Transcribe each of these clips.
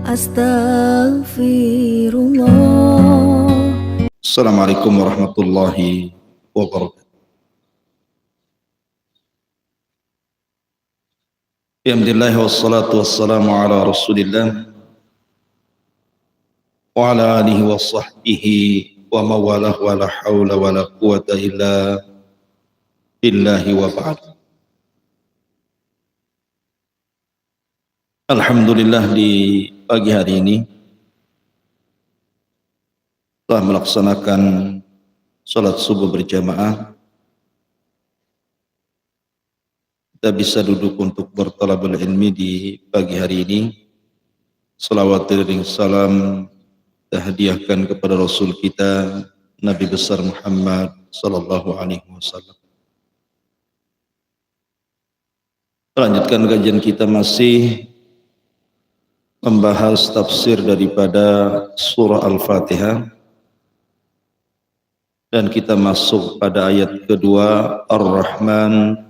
Astaghfirullah. Assalamualaikum warahmatullahi wabarakatuh. Alhamdulillah wassalatu wassalamu ala Rasulillah wa ala alihi wa sahbihi wa mawalah wa la hawla wa la quwata illa billahi wa ba'd. Alhamdulillah, di pagi hari ini telah melaksanakan salat subuh berjamaah. Kita bisa duduk untuk bertalabul ilmi di pagi hari ini. Salawat dan salam kita hadiahkan kepada Rasul kita Nabi besar Muhammad sallallahu alaihi wasallam. Lanjutkan kajian kita, masih membahas tafsir daripada surah Al-Fatihah, dan kita masuk pada ayat kedua, Ar-Rahman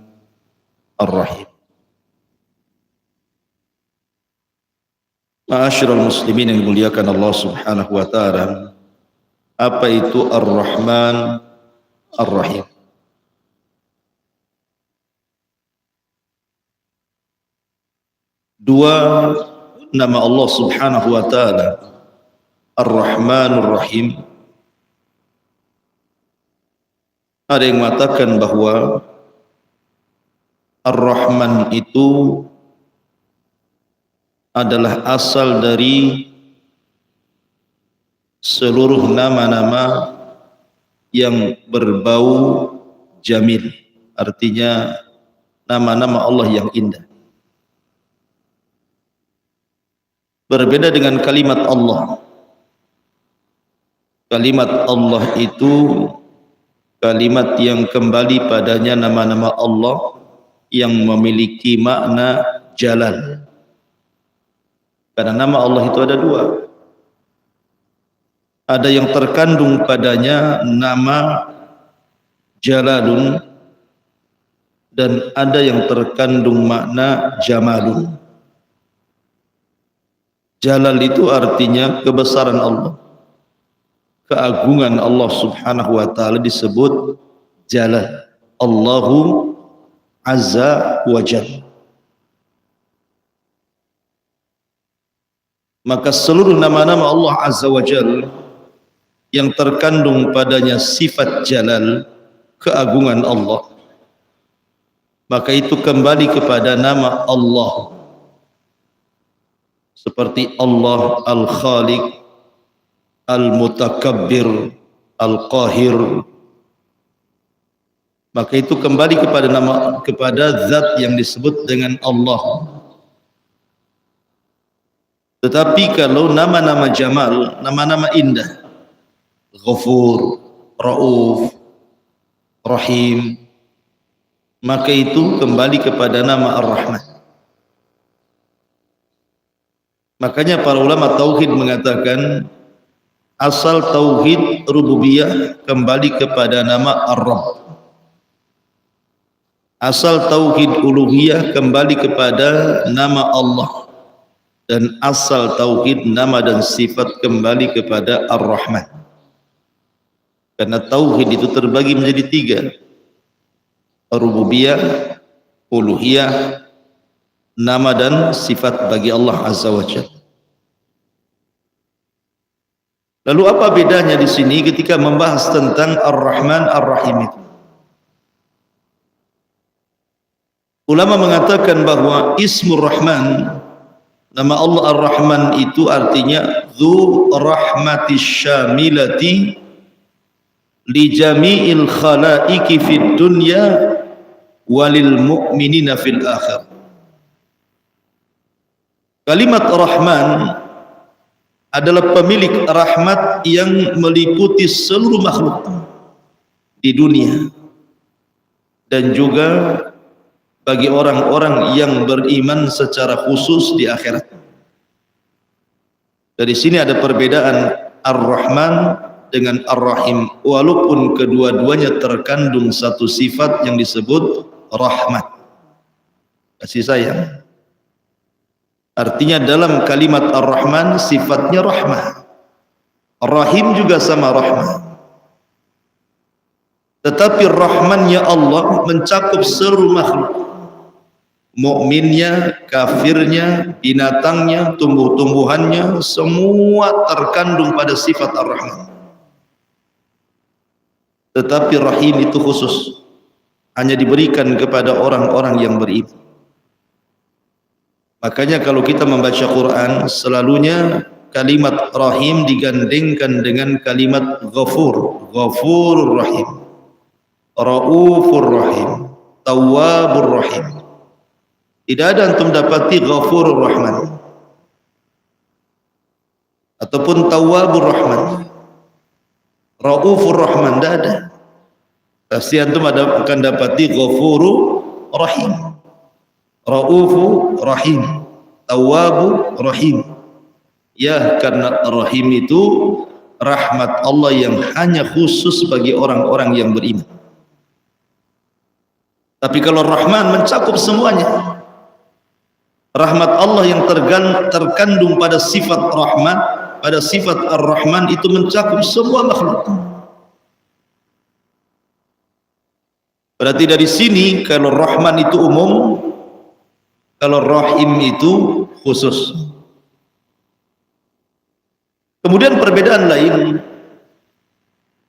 Ar-Rahim. Ma'asyiral muslimin yang dimuliakan Allah Subhanahu wa taala, apa itu Ar-Rahman Ar-Rahim? Dua nama Allah Subhanahu wa taala, Ar-Rahman Ar-Rahim. Ada yang mengatakan bahwa Ar-Rahman itu adalah asal dari seluruh nama-nama yang berbau jamil, artinya nama-nama Allah yang indah. Berbeda dengan kalimat Allah. Kalimat Allah itu kalimat yang kembali padanya nama-nama Allah yang memiliki makna jalal. Karena nama Allah itu ada dua. Ada yang terkandung padanya nama jalalun, dan ada yang terkandung makna jamalun. Jalal itu artinya kebesaran Allah, keagungan Allah Subhanahu wa taala disebut jalal. Allahu azza wa jalla. Maka seluruh nama-nama Allah azza wa jalla yang terkandung padanya sifat jalal, keagungan Allah, maka itu kembali kepada nama Allah. Seperti Allah Al-Khaliq, Al-Mutakabbir, Al-Qahir, maka itu kembali kepada nama, kepada zat yang disebut dengan Allah. Tetapi kalau nama-nama jamal, nama-nama indah, Ghafur, Rauf, Rahim, maka itu kembali kepada nama Ar-Rahman. Makanya para ulama tauhid mengatakan asal tauhid rububiyah kembali kepada nama Ar-Rabb. Asal tauhid uluhiyah kembali kepada nama Allah, dan asal tauhid nama dan sifat kembali kepada Ar-Rahman. Karena tauhid itu terbagi menjadi tiga: rububiyah, uluhiyah, nama dan sifat bagi Allah Azza wa Jalla. Lalu apa bedanya di sini ketika membahas tentang Ar-Rahman Ar-Rahim itu? Ulama mengatakan bahwa Ismur Rahman, nama Allah Ar-Rahman itu artinya Dzu Rahmatis Syamilati li jami'il khalaiki fid dunya walil mu'minina fil akhir. Kalimat Rahman adalah pemilik rahmat yang meliputi seluruh makhluk di dunia, dan juga bagi orang-orang yang beriman secara khusus di akhirat. Dari sini ada perbedaan Ar-Rahman dengan Ar-Rahim, walaupun kedua-duanya terkandung satu sifat yang disebut rahmat, kasih sayang. Artinya dalam kalimat Ar-Rahman sifatnya rahmah. Ar-Rahim juga sama rahmah. Tetapi rahmannya Allah mencakup seluruh makhluk. Mukminnya, kafirnya, binatangnya, tumbuh-tumbuhannya, semua terkandung pada sifat Ar-Rahman. Tetapi Rahim itu khusus, hanya diberikan kepada orang-orang yang beriman. Makanya kalau kita membaca Quran, selalunya kalimat Rahim digandengkan dengan kalimat Ghafur, Ghafurur Rahim, Raufur Rahim, Tawwabur Rahim. Tidak ada antum dapati Ghafurur Rahman ataupun Tawwabur Rahman, Raufur Rahman, tidak ada. Pasti antum akan dapati Ghafurur Rahim, Raufu Rahim, Tawwabu Rahim. Ya, karena Rahim itu rahmat Allah yang hanya khusus bagi orang-orang yang beriman. Tapi kalau Rahman mencakup semuanya. Rahmat Allah yang terkandung pada sifat rahmat, pada sifat Ar-Rahman itu mencakup semua makhluk. Berarti dari sini kalau Rahman itu umum, kalau Rahim itu khusus. Kemudian perbedaan lain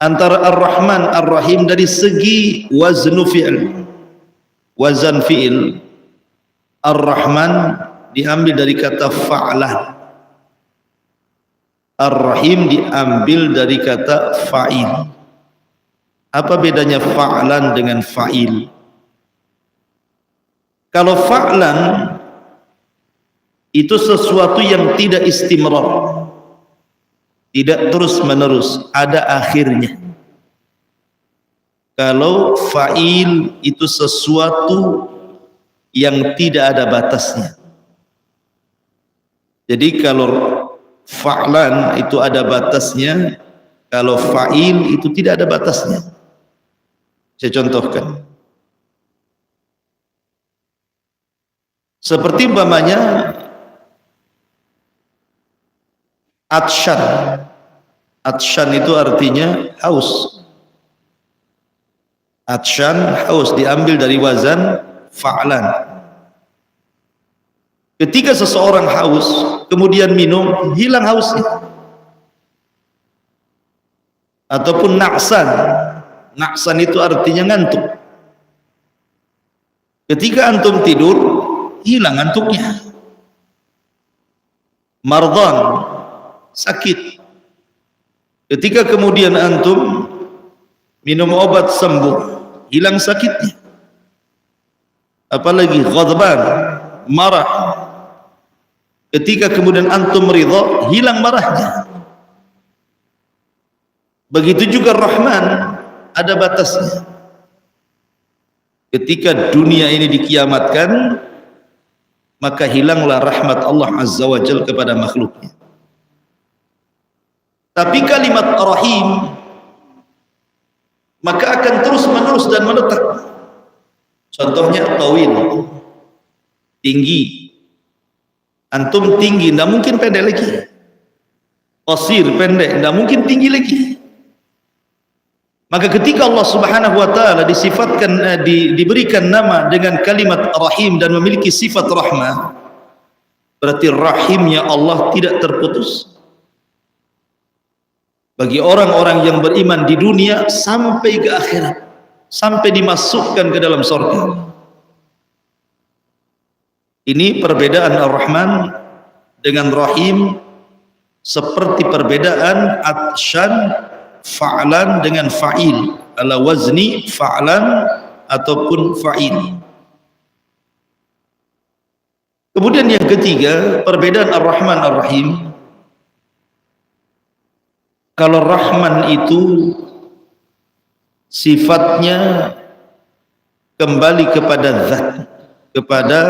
antara Ar-Rahman Ar-Rahim dari segi waznu fi'il, wazan fi'il. Ar-Rahman diambil dari kata fa'lan, Ar-Rahim diambil dari kata fa'il. Apa bedanya fa'lan dengan fa'il? Kalau fa'lan itu sesuatu yang tidak istimrar, tidak terus menerus, ada akhirnya. Kalau fa'il itu sesuatu yang tidak ada batasnya. Jadi kalau fa'lan itu ada batasnya, kalau fa'il itu tidak ada batasnya. Saya contohkan. Seperti umpamanya atsyan. Atsyan itu artinya haus. Atsyan haus diambil dari wazan fa'lan. Ketika seseorang haus kemudian minum, hilang hausnya. Ataupun na'san. Na'san itu artinya ngantuk. Ketika antum tidur, hilang ngantuknya. Mardhan, sakit. Ketika kemudian antum minum obat sembuh, hilang sakitnya. Apalagi ghadban, marah. Ketika kemudian antum ridha, hilang marahnya. Begitu juga Rahman, ada batasnya. Ketika dunia ini dikiamatkan, maka hilanglah rahmat Allah Azza wa Jalla kepada makhluknya. Tapi kalimat Rahim maka akan terus menerus dan menetap. Contohnya tawil, tinggi. Antum tinggi, tidak mungkin pendek lagi. Qasir, pendek, tidak mungkin tinggi lagi. Maka ketika Allah Subhanahu wa taala disifatkan, diberikan nama dengan kalimat Rahim dan memiliki sifat rahmah, berarti rahimnya Allah tidak terputus bagi orang-orang yang beriman di dunia sampai ke akhirat, sampai dimasukkan ke dalam surga. Ini perbedaan Ar-Rahman dengan Rahim, seperti perbedaan atsyan fa'lan dengan fa'il, ala wazni fa'lan ataupun fa'il. Kemudian yang ketiga, perbedaan Ar-Rahman Ar-Rahim. Kalau Rahman itu sifatnya kembali kepada zat, kepada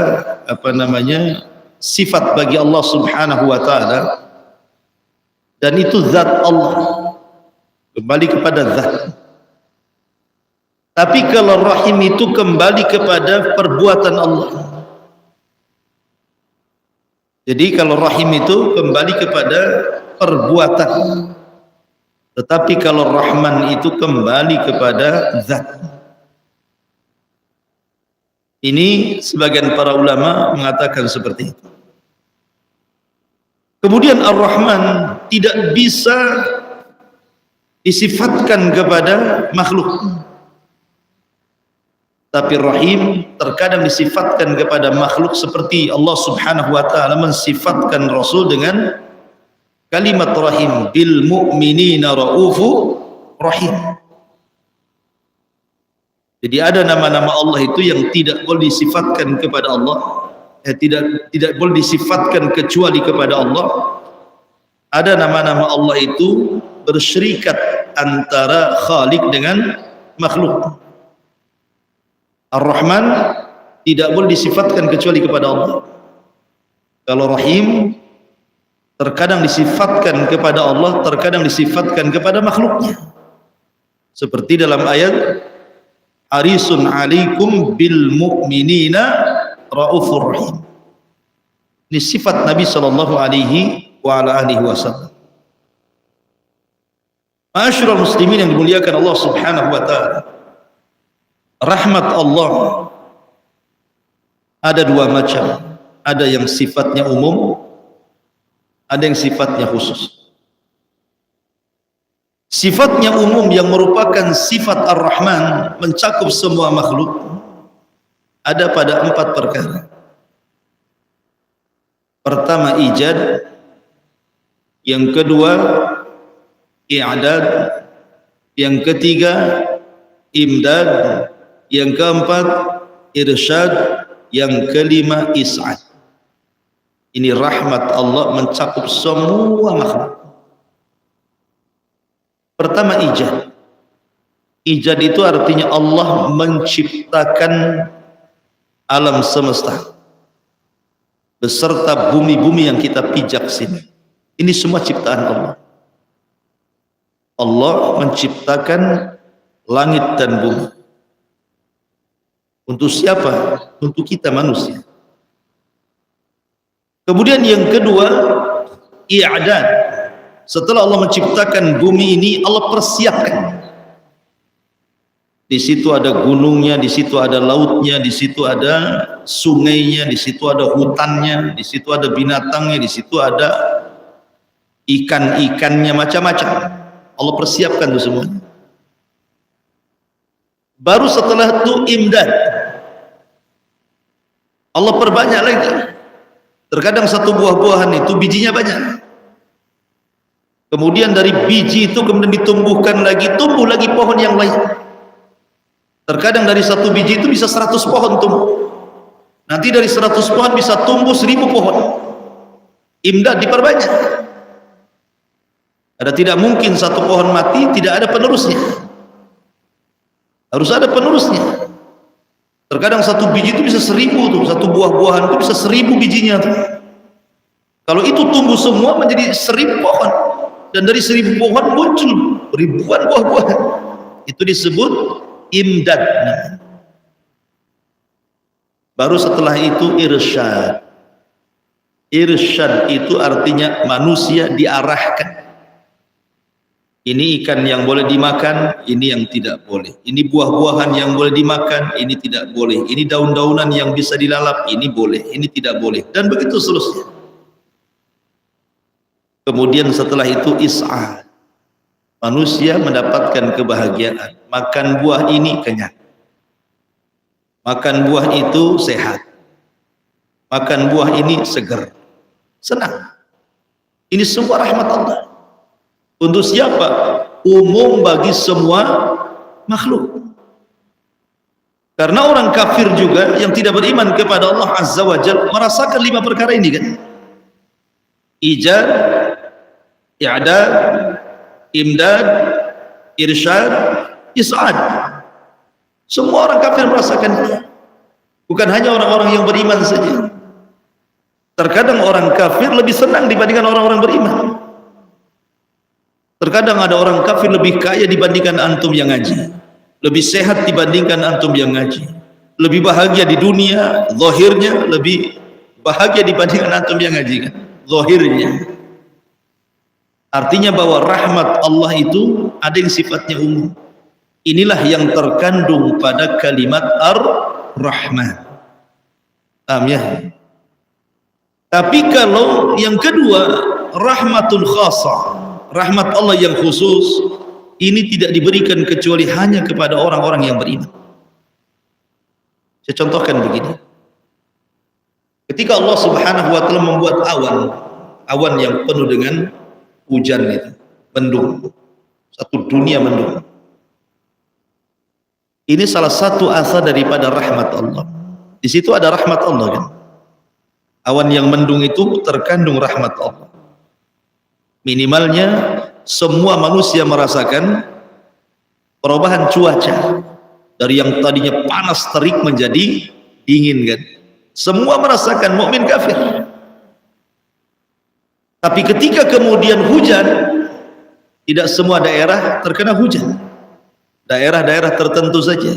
sifat bagi Allah Subhanahu wa taala, dan itu zat Allah, kembali kepada zat. Tapi kalau Rahim itu kembali kepada perbuatan Allah. Jadi kalau rahim itu kembali kepada perbuatan, tetapi kalau Rahman itu kembali kepada zat. Ini sebagian para ulama mengatakan seperti itu. Kemudian Ar-Rahman tidak bisa disifatkan kepada makhluk, tapi Rahim terkadang disifatkan kepada makhluk, seperti Allah Subhanahu wa ta'ala mensifatkan Rasul dengan kalimat Rahim, bil mu'minina ra'ufu rahim. Jadi ada nama-nama Allah itu yang tidak boleh disifatkan kepada Allah, tidak boleh disifatkan kecuali kepada Allah. Ada nama-nama Allah itu bersyirikat antara Khalik dengan makhluk. Ar-Rahman tidak boleh disifatkan kecuali kepada Allah. Kalau Rahim terkadang disifatkan kepada Allah, terkadang disifatkan kepada makhluknya. Seperti dalam ayat Harisun alaikum bil mu'minina raufur rahim. Ini sifat Nabi sallallahu alaihi wa ala alihi wasallam. Ma'asyiral muslimin yang dimuliakan Allah Subhanahu wa taala. Rahmat Allah ada dua macam. Ada yang sifatnya umum, ada yang sifatnya khusus. Sifatnya umum yang merupakan sifat Ar-Rahman, mencakup semua makhluk, ada pada 4 perkara. Pertama ijad, yang kedua i'dad, yang ketiga imdad, yang keempat irsyad, yang kelima is'ad. Ini rahmat Allah mencakup semua makhluk. Pertama ijad. Ijad itu artinya Allah menciptakan alam semesta beserta bumi-bumi yang kita pijak sini. Ini semua ciptaan Allah. Allah menciptakan langit dan bumi. Untuk siapa? Untuk kita manusia. Kemudian yang kedua i'dad. Setelah Allah menciptakan bumi ini, Allah persiapkan. Di situ ada gunungnya, di situ ada lautnya, di situ ada sungainya, di situ ada hutannya, di situ ada binatangnya, di situ ada ikan-ikannya, macam-macam. Allah persiapkan itu semuanya. Baru setelah itu imdad. Allah perbanyak lagi. Terkadang satu buah-buahan itu bijinya banyak. Kemudian dari biji itu kemudian ditumbuhkan lagi, tumbuh lagi pohon yang lain. Terkadang dari satu biji itu bisa 100 pohon tumbuh. Nanti dari 100 pohon bisa tumbuh 1000 pohon. Imdad diperbanyak. Ada tidak mungkin satu pohon mati tidak ada penerusnya. Harus ada penerusnya. Terkadang satu biji itu bisa 1000 tuh, satu buah-buahan itu bisa 1000 bijinya tuh. Kalau itu tumbuh semua menjadi 1000 pohon. Dan dari 1000 pohon muncul ribuan buah-buahan. Itu disebut imdad. Baru setelah itu irsyad. Irsyad itu artinya manusia diarahkan. Ini ikan yang boleh dimakan, ini yang tidak boleh. Ini buah-buahan yang boleh dimakan, ini tidak boleh. Ini daun-daunan yang bisa dilalap, ini boleh, ini tidak boleh. Dan begitu seterusnya. Kemudian setelah itu is'ad. Manusia mendapatkan kebahagiaan. Makan buah ini kenyang. Makan buah itu sehat. Makan buah ini segar. Senang. Ini semua rahmat Allah. Untuk siapa? Umum bagi semua makhluk. Karena orang kafir juga yang tidak beriman kepada Allah Azza wa Jalla merasakan 5 perkara ini kan. Ijad, i'dad, imdad, irsyad, is'ad. Semua orang kafir merasakan ini. Bukan hanya orang-orang yang beriman saja. Terkadang orang kafir lebih senang dibandingkan orang-orang beriman. Terkadang ada orang kafir lebih kaya dibandingkan antum yang ngaji, lebih sehat dibandingkan antum yang ngaji, lebih bahagia di dunia, zahirnya lebih bahagia dibandingkan antum yang ngaji kan, zahirnya. Artinya bahwa rahmat Allah itu ada yang sifatnya umum. Inilah yang terkandung pada kalimat Ar-Rahman. Paham ya? Tapi kalau yang kedua, rahmatun khasah, rahmat Allah yang khusus, ini tidak diberikan kecuali hanya kepada orang-orang yang beriman. Saya contohkan begini. Ketika Allah Subhanahu wa taala membuat awan yang penuh dengan hujan itu, mendung, satu dunia mendung. Ini salah satu asal daripada rahmat Allah. Di situ ada rahmat Allah kan. Awan yang mendung itu terkandung rahmat Allah. Minimalnya semua manusia merasakan perubahan cuaca dari yang tadinya panas terik menjadi dingin kan. Semua merasakan, mukmin kafir. Tapi ketika kemudian hujan, tidak semua daerah terkena hujan. Daerah-daerah tertentu saja.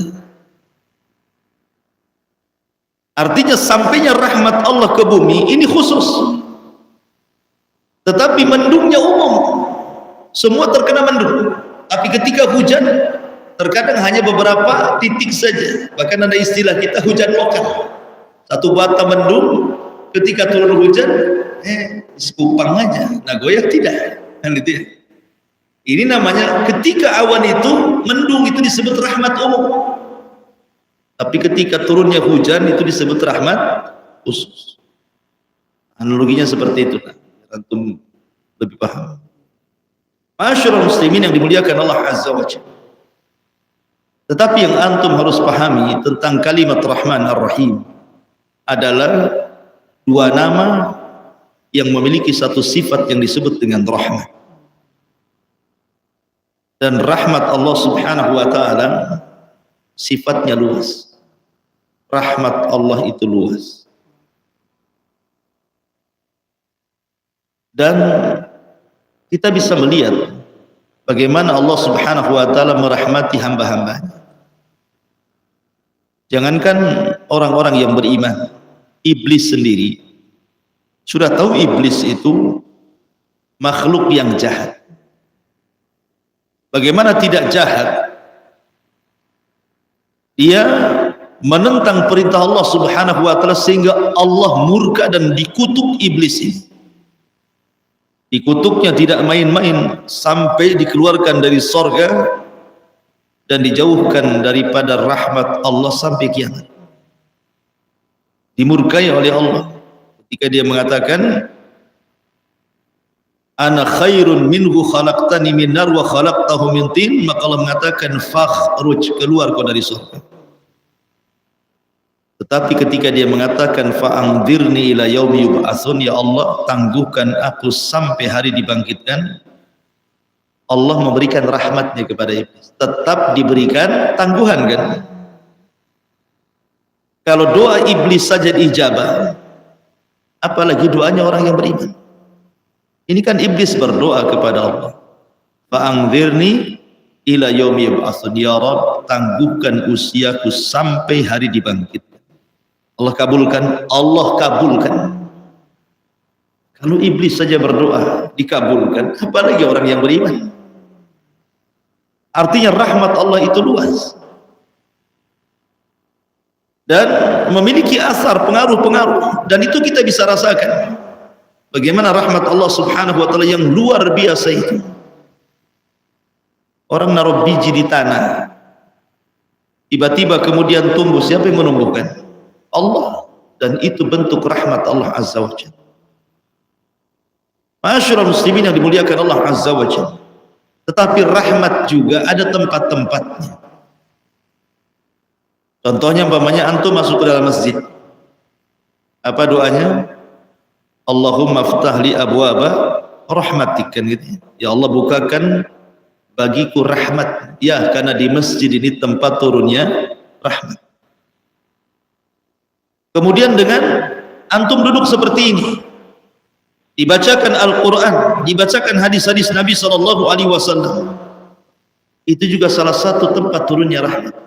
Artinya sampainya rahmat Allah ke bumi ini khusus. Tetapi mendungnya umum. Semua terkena mendung. Tapi ketika hujan, terkadang hanya beberapa titik saja. Bahkan ada istilah kita hujan lokal. Satu bata mendung, ketika turun hujan, sekupang aja. Nah goyak tidak. Kan gitu ya. Ini namanya ketika awan itu mendung itu disebut rahmat umum. Tapi ketika turunnya hujan itu disebut rahmat khusus. Analoginya seperti itu. Antum lebih paham. Masyarul muslimin yang dimuliakan Allah Azza wa Jalla. Tetapi yang antum harus pahami tentang kalimat Rahman Ar-Rahim adalah dua nama yang memiliki satu sifat yang disebut dengan rahmat. Dan rahmat Allah Subhanahu wa taala sifatnya luas. Rahmat Allah itu luas. Dan kita bisa melihat bagaimana Allah Subhanahu wa taala merahmati hamba-hambanya. Jangankan orang-orang yang beriman, iblis sendiri sudah tahu iblis itu makhluk yang jahat. Bagaimana tidak jahat? Dia menentang perintah Allah Subhanahu wa taala sehingga Allah murka dan dikutuk iblis ini. Dikutuknya tidak main-main sampai dikeluarkan dari sorga dan dijauhkan daripada rahmat Allah sampai kiamat. Dimurkai oleh Allah ketika dia mengatakan ana khairun minhu khalaqtani min nar wa khalaqtahu min tin, maka Allah mengatakan fakhruj, keluar kau dari surga. Tetapi ketika dia mengatakan fa'angdirni ila yaumi yub'atsun, ya Allah tangguhkan aku sampai hari dibangkitkan, Allah memberikan rahmatnya kepada iblis. Tetap diberikan tangguhan kan. Kalau doa iblis saja diijabah, apalagi doanya orang yang beriman. Ini kan iblis berdoa kepada Allah. Fa'angdzirni ila yaumi yub'atsun, ya Rabb tangguhkan usiaku sampai hari dibangkitkan. Allah kabulkan, Allah kabulkan. Kalau iblis saja berdoa dikabulkan, apalagi orang yang beriman. Artinya rahmat Allah itu luas. Dan memiliki asar, pengaruh-pengaruh, dan itu kita bisa rasakan. Bagaimana rahmat Allah Subhanahu wa taala yang luar biasa itu. Orang naruh biji di tanah, tiba-tiba kemudian tumbuh, siapa yang menumbuhkan? Allah. Dan itu bentuk rahmat Allah Azza wa Jalla. Masyarul muslimin yang dimuliakan Allah Azza wa Jalla. Tetapi rahmat juga ada tempat-tempatnya. Contohnya umpamanya antum masuk ke dalam masjid. Apa doanya? Allahumma ftah li abwaba rahmatik, kan gitu. Ya Allah bukakan bagiku rahmat. Ya, karena di masjid ini tempat turunnya rahmat. Kemudian dengan antum duduk seperti ini, dibacakan Al-Quran, dibacakan hadis-hadis Nabi SAW, itu juga salah satu tempat turunnya rahmat.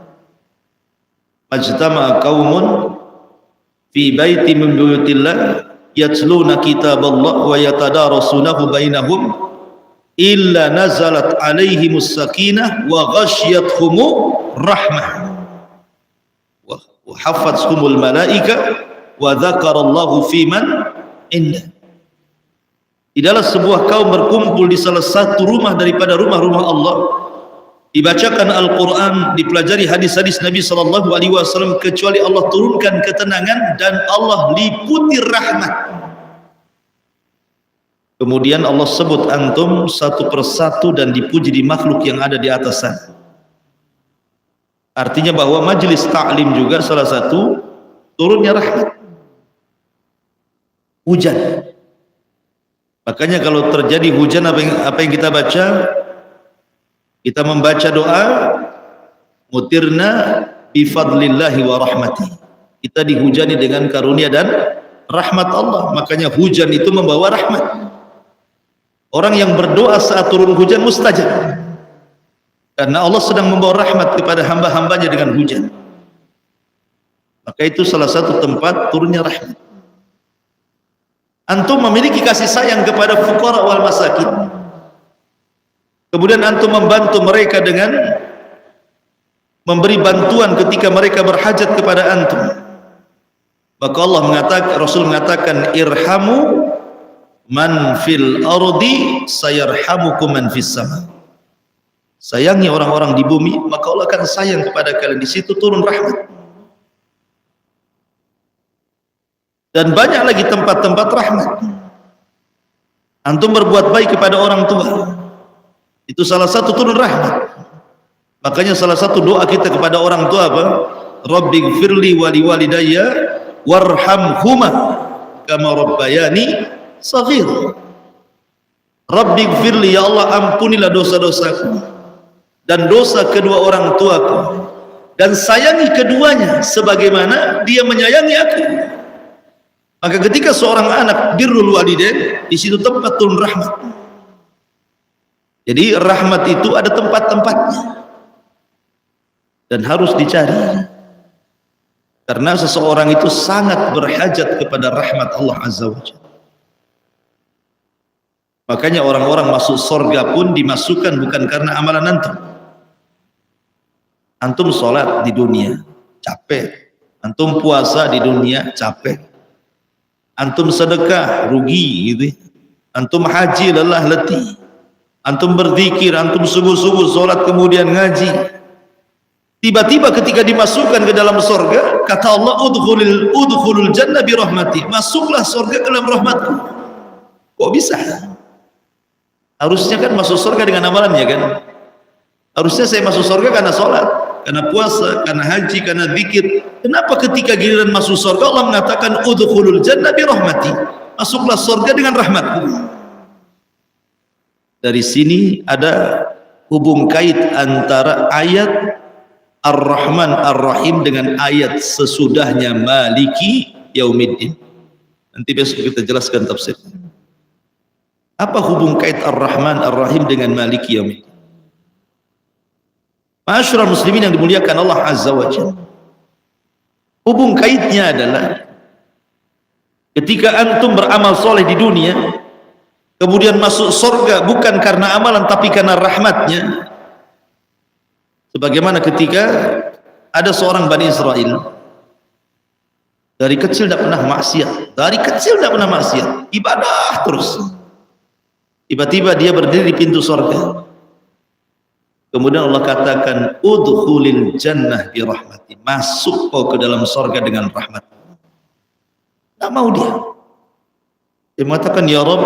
Majtama'a qaumun fi baiti min buyutillah yatluna kitaballah wa yatadarasunahu bainahum illa nazalat alaihimus sakinah wa ghasyiyatuhumur rahmah wa hafatzhumul malaika wa dzakarallahu fiman indah. Tidaklah sebuah kaum berkumpul di salah satu rumah daripada rumah-rumah Allah, dibacakan Al-Quran, dipelajari hadis-hadis Nabi SAW, kecuali Allah turunkan ketenangan dan Allah liputi rahmat. Kemudian Allah sebut antum satu persatu dan dipuji di makhluk yang ada di atas sana. Artinya bahwa majelis ta'lim juga salah satu turunnya rahmat, hujan. Makanya kalau terjadi hujan, apa yang kita baca? Kita membaca doa, mutirna bifadlillahi wa rahmati. Kita dihujani dengan karunia dan rahmat Allah. Makanya hujan itu membawa rahmat. Orang yang berdoa saat turun hujan mustajab, karena Allah sedang membawa rahmat kepada hamba-hambanya dengan hujan. Maka itu salah satu tempat turunnya rahmat. Antum memiliki kasih sayang kepada fuqara wal masakin, kemudian antum membantu mereka dengan memberi bantuan ketika mereka berhajat kepada antum, maka Allah mengatakan, Rasul mengatakan, irhamu man fil ardi sayarhamukum man fis sama. Sayangi orang-orang di bumi, maka Allah akan sayang kepada kalian. Di situ turun rahmat. Dan banyak lagi tempat-tempat rahmat. Antum berbuat baik kepada orang tua, itu salah satu turun rahmat. Makanya salah satu doa kita kepada orang tua apa? Rabbighfirli wa liwalidayya warhamhuma kama rabbayani shaghir. Rabbighfirli, ya Allah ampunilah dosa-dosaku dan dosa kedua orang tuaku, dan sayangi keduanya sebagaimana dia menyayangi aku. Maka ketika seorang anak birrul walidain, di situ tempat turun rahmat. Jadi rahmat itu ada tempat-tempatnya dan harus dicari, karena seseorang itu sangat berhajat kepada rahmat Allah Azza wa Jalla. Makanya orang-orang masuk surga pun dimasukkan bukan karena amalan antum. Antum sholat di dunia capek, antum puasa di dunia capek, antum sedekah rugi gitu, antum haji lelah letih, antum berzikir, antum subuh-subuh sholat kemudian ngaji. Tiba-tiba ketika dimasukkan ke dalam surga, kata Allah, udkhulul jannah bi rahmati, masuklah surga ke dalam rahmatku. Kok bisa? Harusnya kan masuk surga dengan amalannya kan? Harusnya saya masuk surga karena sholat, karena puasa, karena haji, karena zikir. Kenapa ketika giliran masuk surga Allah mengatakan udkhulul jannah bi rahmati, masuklah surga dengan rahmatku? Dari sini ada hubung kait antara ayat Ar-Rahman Ar-Rahim dengan ayat sesudahnya Maliki Yaumiddin. Nanti besok kita jelaskan tafsir. Apa hubung kait Ar-Rahman Ar-Rahim dengan Maliki Yaumiddin? Ma'asyiral muslimin yang dimuliakan Allah Azza wa Jalla, hubung kaitnya adalah ketika antum beramal soleh di dunia, kemudian masuk surga bukan karena amalan tapi karena rahmatnya. Sebagaimana ketika ada seorang Bani Israel, dari kecil tidak pernah maksiat, ibadah terus. Tiba-tiba dia berdiri di pintu surga. Kemudian Allah katakan, udkhulil jannah bi rahmati, masuk kau ke dalam surga dengan rahmat. Tak mau dia. Dia mengatakan, ya Rabb,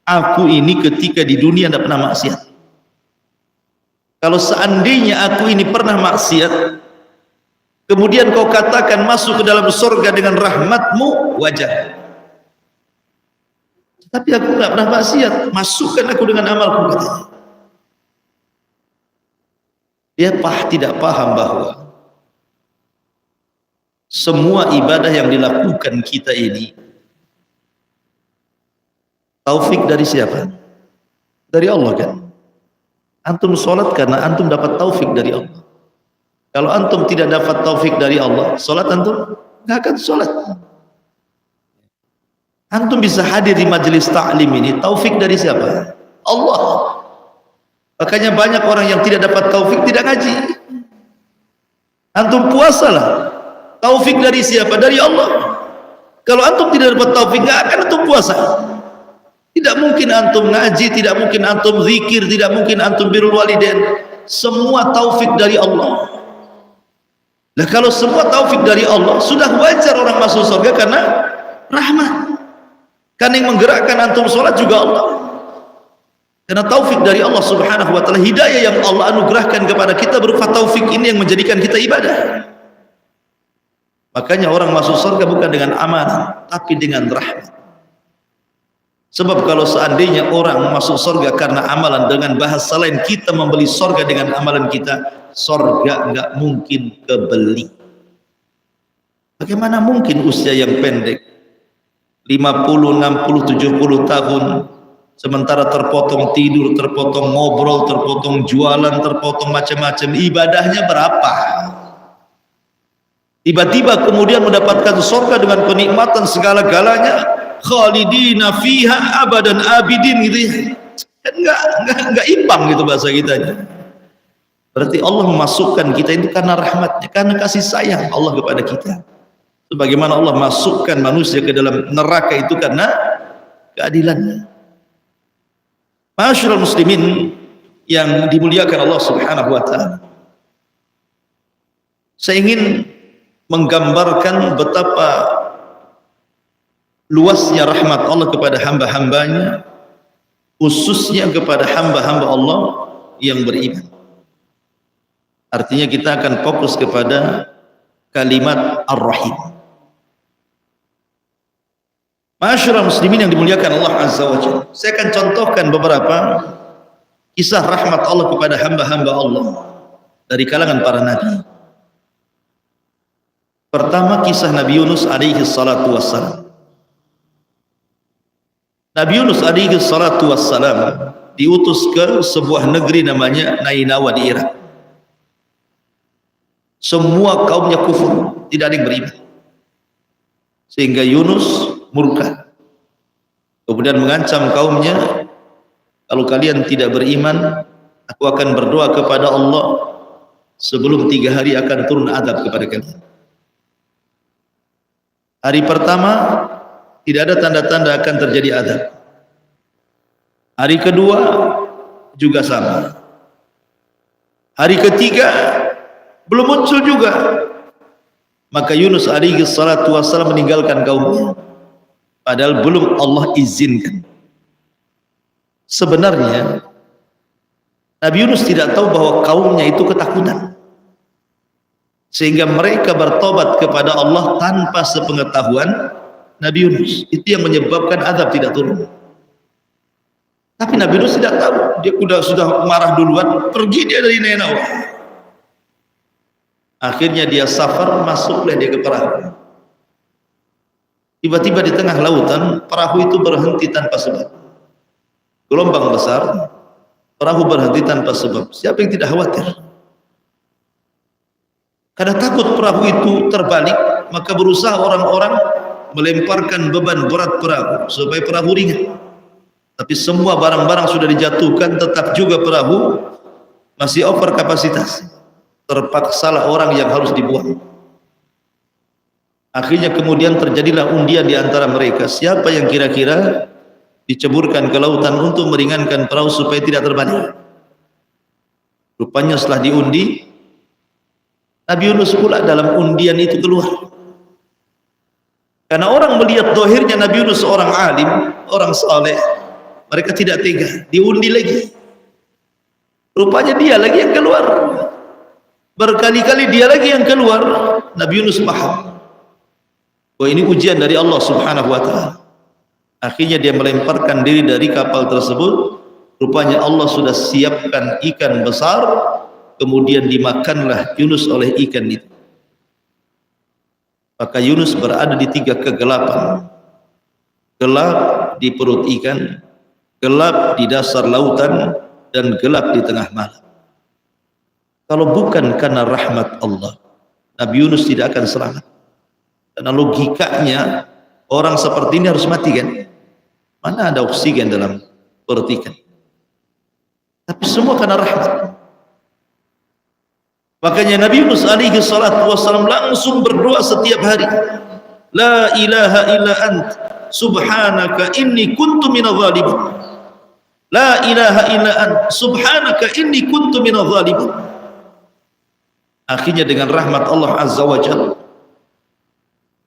aku ini ketika di dunia tidak pernah maksiat. Kalau seandainya aku ini pernah maksiat, kemudian kau katakan masuk ke dalam surga dengan rahmatmu, wajar. Tapi aku tidak pernah maksiat, masukkan aku dengan amalku, katanya. Dia tidak paham bahwa semua ibadah yang dilakukan kita ini taufik dari siapa? Dari Allah kan? Antum sholat karena antum dapat taufik dari Allah. Kalau antum tidak dapat taufik dari Allah, sholat antum nggak akan sholat. Antum bisa hadir di majelis ta'lim ini, taufik dari siapa? Allah. Makanya banyak orang yang tidak dapat taufik tidak ngaji. Antum puasalah, taufik dari siapa? Dari Allah. Kalau antum tidak dapat taufik, nggak akan antum puasa. Tidak mungkin antum ngaji, tidak mungkin antum zikir, tidak mungkin antum birrul walidain. Semua taufik dari Allah. Nah, kalau semua taufik dari Allah, sudah wajar orang masuk surga karena rahmat. Kan yang menggerakkan antum sholat juga Allah. Karena taufik dari Allah subhanahu wa ta'ala, hidayah yang Allah anugerahkan kepada kita berupa taufik ini yang menjadikan kita ibadah. Makanya orang masuk surga bukan dengan amalan, tapi dengan rahmat. Sebab kalau seandainya orang masuk surga karena amalan, dengan bahasa lain kita membeli surga dengan amalan kita, surga nggak mungkin kebeli. Bagaimana mungkin usia yang pendek 50, 60, 70 tahun sementara terpotong tidur, terpotong ngobrol, terpotong jualan, terpotong macam-macam, ibadahnya berapa? Tiba-tiba kemudian mendapatkan surga dengan kenikmatan segala-galanya, khalidina fiha abadan abidin gitu ya. Enggak imbang gitu bahasa kita. Berarti Allah memasukkan kita itu karena rahmatnya, karena kasih sayang Allah kepada kita. Sebagaimana Allah masukkan manusia ke dalam neraka itu karena keadilannya. Ma'asyiral muslimin yang dimuliakan Allah subhanahu wa ta'ala, saya ingin menggambarkan betapa luasnya rahmat Allah kepada hamba-hambanya, khususnya kepada hamba-hamba Allah yang beriman. Artinya kita akan fokus kepada kalimat Ar-Rahim. Ma'asyiral muslimin yang dimuliakan Allah azza wa jalla, saya akan contohkan beberapa kisah rahmat Allah kepada hamba-hamba Allah dari kalangan para nabi. Pertama, kisah Nabi Yunus alaihi salatu wassalam. Nabi Yunus alaihi salatu wassalam diutus ke sebuah negeri namanya Nainawa di Irak. Semua kaumnya kufur, tidak ada yang beriman. Sehingga Yunus murka, kemudian mengancam kaumnya, kalau kalian tidak beriman, aku akan berdoa kepada Allah sebelum 3 hari akan turun azab kepada kalian. Hari pertama tidak ada tanda-tanda akan terjadi azab. Hari kedua juga sama. Hari ketiga belum muncul juga. Maka Yunus alaihi salatu wassalam meninggalkan kaumnya, padahal belum Allah izinkan. Sebenarnya Nabi Yunus tidak tahu bahwa kaumnya itu ketakutan, sehingga mereka bertobat kepada Allah tanpa sepengetahuan Nabi Yunus. Itu yang menyebabkan azab tidak turun. Tapi Nabi Yunus tidak tahu, dia sudah marah duluan, pergi dia dari Nainawa. Akhirnya dia safar, masuklah dia ke perahu. Tiba-tiba di tengah lautan, perahu itu berhenti tanpa sebab. Gelombang besar, perahu berhenti tanpa sebab. Siapa yang tidak khawatir? Karena takut perahu itu terbalik, maka berusaha orang-orang melemparkan beban berat perahu supaya perahu ringan. Tapi semua barang-barang sudah dijatuhkan, tetap juga perahu masih over kapasitas. Terpaksalah orang yang harus dibuang. Akhirnya kemudian terjadilah undian di antara mereka, siapa yang kira-kira diceburkan ke lautan untuk meringankan perahu supaya tidak terbalik. Rupanya setelah diundi, Nabi Yunus pula dalam undian itu keluar. Karena orang melihat dohirnya Nabi Yunus seorang alim, orang saleh, mereka tidak tega, diundi lagi. Rupanya dia lagi yang keluar. Berkali-kali dia lagi yang keluar. Nabi Yunus paham, oh ini ujian dari Allah subhanahu wa ta'ala. Akhirnya dia melemparkan diri dari kapal tersebut. Rupanya Allah sudah siapkan ikan besar, kemudian dimakanlah Yunus oleh ikan itu. Maka Yunus berada di 3 kegelapan. Gelap di perut ikan, gelap di dasar lautan, dan gelap di tengah malam. Kalau bukan karena rahmat Allah, Nabi Yunus tidak akan selamat. Karena logikanya orang seperti ini harus mati kan? Mana ada oksigen dalam perut ikan? Tapi semua karena rahmat. Makanya Nabi Yunus alaihi salatu wassalam langsung berdoa setiap hari. La ilaha illa ant subhanaka inni kuntu minadh dhalimin. La ilaha illa ant subhanaka inni kuntu minadh dhalimin. Akhirnya dengan rahmat Allah azza wa jalla,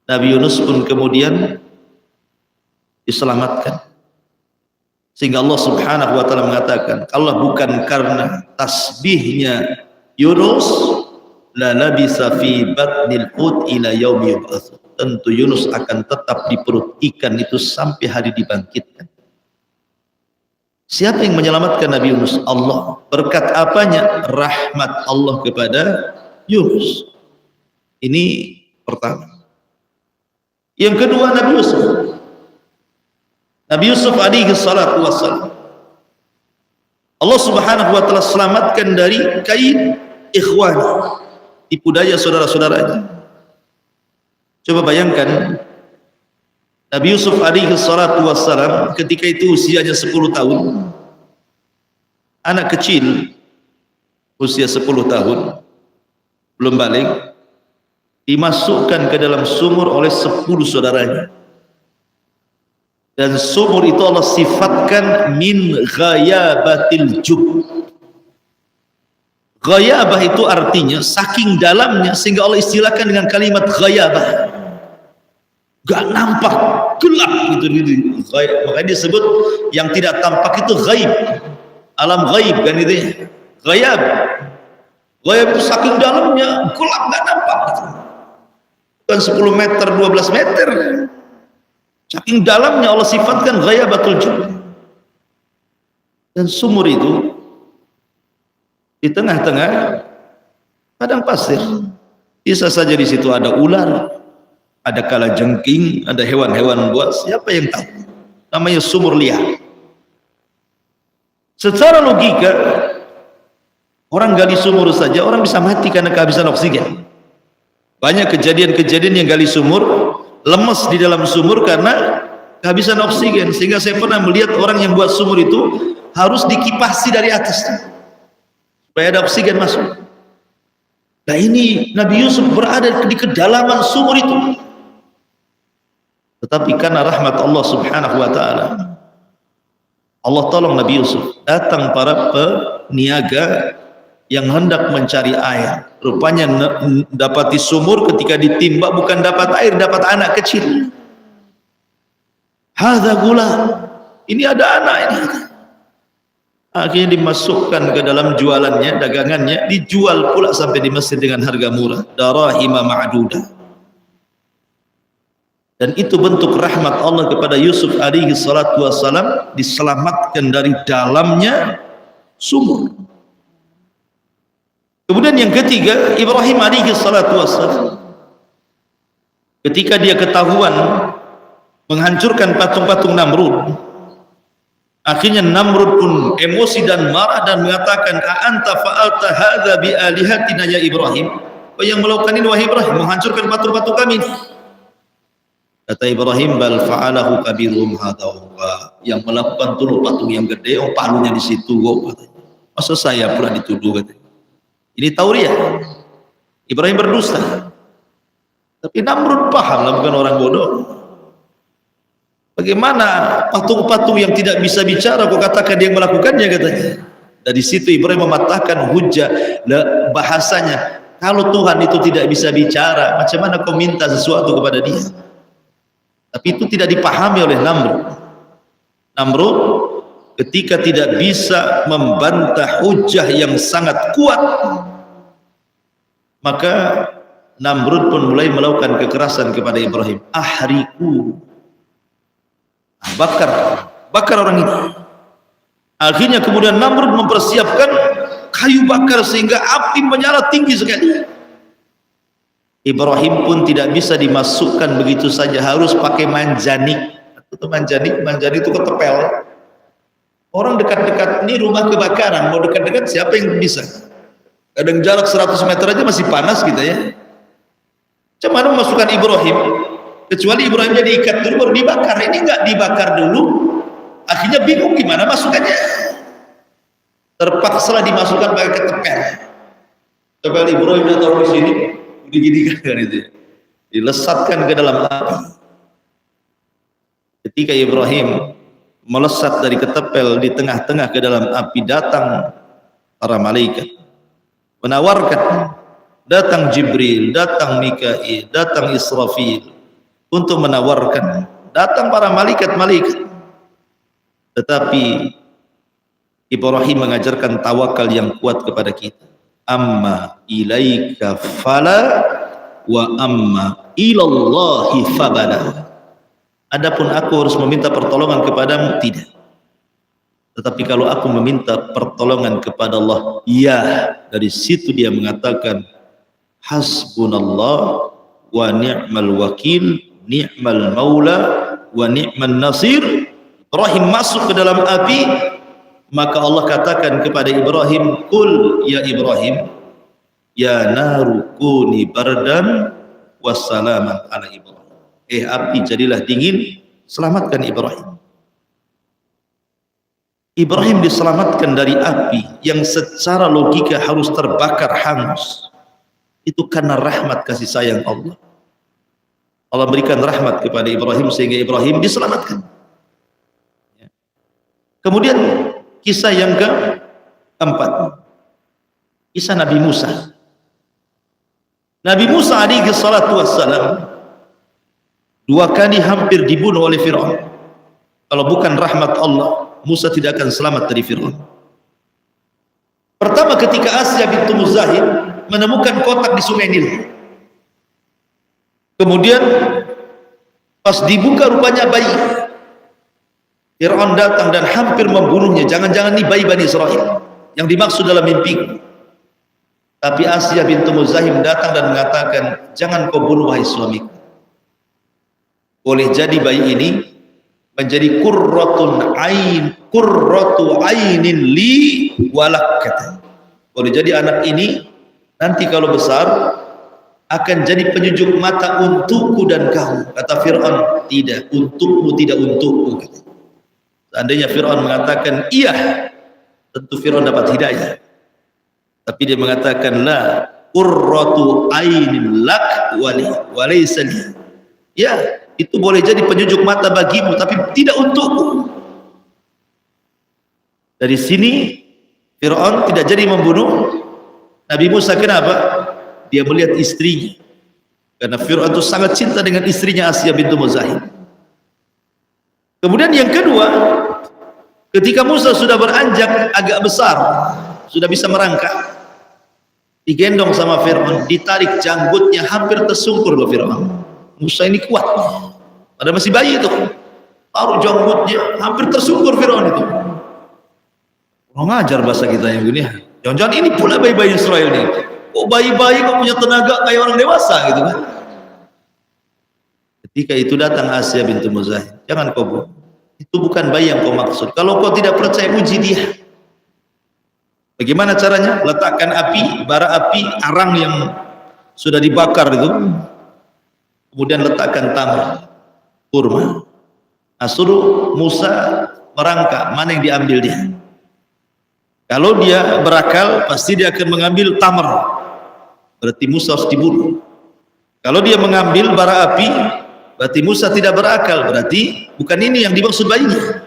Nabi Yunus pun kemudian diselamatkan. Sehingga Allah subhanahu wa ta'ala mengatakan, kalau bukan karena tasbihnya Yunus, la labisa fi batnil hut ila yaumi yub'ats. Tentu Yunus akan tetap di perut ikan itu sampai hari dibangkitkan. Siapa yang menyelamatkan Nabi Yunus? Allah. Berkat apanya? Rahmat Allah kepada Yunus. Ini pertama. Yang kedua, Nabi Yusuf. Nabi Yusuf alaihi salatu wassalam, Allah subhanahu wa ta'ala selamatkan dari kaid ikhwani, tipu daya saudara-saudaranya. Coba bayangkan Nabi Yusuf alaihi salatu wassalam ketika itu usianya 10 tahun, anak kecil usia 10 tahun belum balik, dimasukkan ke dalam sumur oleh 10 saudaranya. Dan sumur itu Allah sifatkan min ghayabatil jub. Ghayabah itu artinya saking dalamnya sehingga Allah istilahkan dengan kalimat ghayabah. Gak nampak, gelap gitu. Makanya disebut yang tidak tampak itu ghaib. Alam ghaib kan itu ya. Ghayab. Ghayab itu saking dalamnya, gelap gak nampak gitu. Bukan 10 meter, 12 meter. Saking dalamnya Allah sifatkan ghayabatul jub. Dan sumur itu di tengah-tengah padang pasir. Bisa saja di situ ada ular, ada kalajengking, ada hewan-hewan buas. Siapa yang tahu? Namanya sumur liar. Secara logika, orang gali sumur saja orang bisa mati karena kehabisan oksigen. Banyak kejadian-kejadian yang gali sumur lemes di dalam sumur karena kehabisan oksigen, sehingga saya pernah melihat orang yang buat sumur itu harus dikipasi dari atas supaya ada oksigen masuk. Nah ini Nabi Yusuf berada di kedalaman sumur itu, tetapi karena rahmat Allah subhanahu wa ta'ala, Allah tolong Nabi Yusuf. Datang para peniaga yang hendak mencari air, rupanya dapati sumur, ketika ditimba bukan dapat air, dapat anak kecil. Hadza gula, ini ada anak ini. Akhirnya dimasukkan ke dalam jualannya, dagangannya, dijual pula sampai di Mesir dengan harga murah, darahima ma'dudah. Dan itu bentuk rahmat Allah kepada Yusuf alaihi salatu wassalam, diselamatkan dari dalamnya sumur. Kemudian yang ketiga, Ibrahim alaihi salatu wassalam, ketika dia ketahuan menghancurkan patung-patung Namrud, akhirnya Namrud pun emosi dan marah dan mengatakan, a'anta fa'alta hadza bi alihatina ya Ibrahim? Kau yang melakukan ini wahai Ibrahim, menghancurkan patung-patung kami. Kata Ibrahim, bal fa'alahu kabirum hadza, yang melakukan itu patung yang gede, oh palunya di situ kok. Masa saya pula dituduh katanya. Ini tauriah. Ibrahim berdusta. Tapi Namrud paham lah, bukan orang bodoh. Bagaimana patung-patung yang tidak bisa bicara kok katakan dia yang melakukannya, katanya. Dari situ Ibrahim mematahkan hujah bahasanya. Kalau Tuhan itu tidak bisa bicara, macam mana kau minta sesuatu kepada dia? Tapi itu tidak dipahami oleh Namrud. Namrud ketika tidak bisa membantah hujah yang sangat kuat, maka Namrud pun mulai melakukan kekerasan kepada Ibrahim. Ahriku, bakar orang ini. Akhirnya kemudian Namrud mempersiapkan kayu bakar sehingga api menyala tinggi sekali. Ibrahim pun tidak bisa dimasukkan begitu saja, harus pakai manjanik. Itu manjanik itu ketepel. Orang dekat-dekat ini rumah kebakaran, mau dekat-dekat siapa yang bisa? Kadang jarak 100 meter aja masih panas gitu ya. Macam mana memasukkan Ibrahim? Kecuali Ibrahimnya diikat dulu baru dibakar. Ini enggak dibakar dulu, akhirnya bingung gimana masukkannya. Terpaksalah dimasukkan pakai ketepel. Ketepel Ibrahimnya taruh di sini, diginikan itu, dilesatkan ke dalam api. Ketika Ibrahim melesat dari ketepel di tengah-tengah ke dalam api, datang para malaikat menawarkan, datang Jibril, datang Mikail, datang Israfil untuk menawarkan, datang para malaikat-malaikat. Tetapi Ibrahim mengajarkan tawakal yang kuat kepada kita. Amma ilaika fala wa amma ilallahi fabala. Adapun aku harus meminta pertolongan kepadamu, tidak. Tetapi kalau aku meminta pertolongan kepada Allah, ya. Dari situ dia mengatakan, hasbunallah wa ni'mal wakil, ni'mal maula wa ni'man nasir. Ibrahim masuk ke dalam api, maka Allah katakan kepada Ibrahim, Qul ya Ibrahim, ya naru kuni bardan wassalaman ala Ibrahim. Api jadilah dingin, selamatkan Ibrahim. Ibrahim diselamatkan dari api yang secara logika harus terbakar hangus. Itu karena rahmat kasih sayang Allah. Allah berikan rahmat kepada Ibrahim sehingga Ibrahim diselamatkan. Kemudian kisah yang keempat, kisah Nabi Musa. Nabi Musa alaihi salatu wassalam 2 kali hampir dibunuh oleh Fir'aun. Kalau bukan rahmat Allah, Musa tidak akan selamat dari Fir'aun. Pertama, ketika Asya bintu Muzahim menemukan kotak di Sungai Nil. Kemudian pas dibuka rupanya bayi. Fir'aun datang dan hampir membunuhnya. Jangan-jangan ini bayi Bani Israel yang dimaksud dalam mimpi. Tapi Asya bintu Muzahim datang dan mengatakan, jangan kau bunuh wahai suamiku. Boleh jadi bayi ini menjadi qurratu ainin li walak, kata. Boleh jadi anak ini nanti kalau besar akan jadi penyejuk mata untukku dan kamu. Kata Fir'aun, tidak, untukmu tidak untukku, kata. Seandainya Fir'aun mengatakan iya, tentu Fir'aun dapat hidayah. Tapi dia mengatakan la qurratu ainin lak walaysa li. Ya, itu boleh jadi penyejuk mata bagimu, tapi tidak untukku. Dari sini Fir'aun tidak jadi membunuh Nabi Musa. Kenapa? Dia melihat istrinya, karena Fir'aun itu sangat cinta dengan istrinya Asya bintu Muzahim. Kemudian yang kedua, ketika Musa sudah beranjak agak besar, sudah bisa merangkak, digendong sama Fir'aun, ditarik janggutnya, hampir tersungkur loh Fir'aun. Musa ini kuat, padahal masih bayi itu, taruh janggutnya, hampir tersungkur Fir'aun itu. Kurang ajar bahasa kita yang gini. Jangan-jangan ini pula bayi-bayi Israel ini. Oh, bayi-bayi kok punya tenaga kayak orang dewasa gitu kan. Ketika itu datang Asya bintu Muzahim, jangan kau bunuh. Itu bukan bayi yang kau maksud. Kalau kau tidak percaya, uji dia. Bagaimana caranya? Letakkan api, bara api, arang yang sudah dibakar itu. Kemudian letakkan tamar, kurma. Nah, suruh Musa merangkak, mana yang diambil dia. Kalau dia berakal, pasti dia akan mengambil tamar, berarti Musa harus dibunuh. Kalau dia mengambil bara api, berarti Musa tidak berakal, berarti bukan ini yang dimaksud bayinya.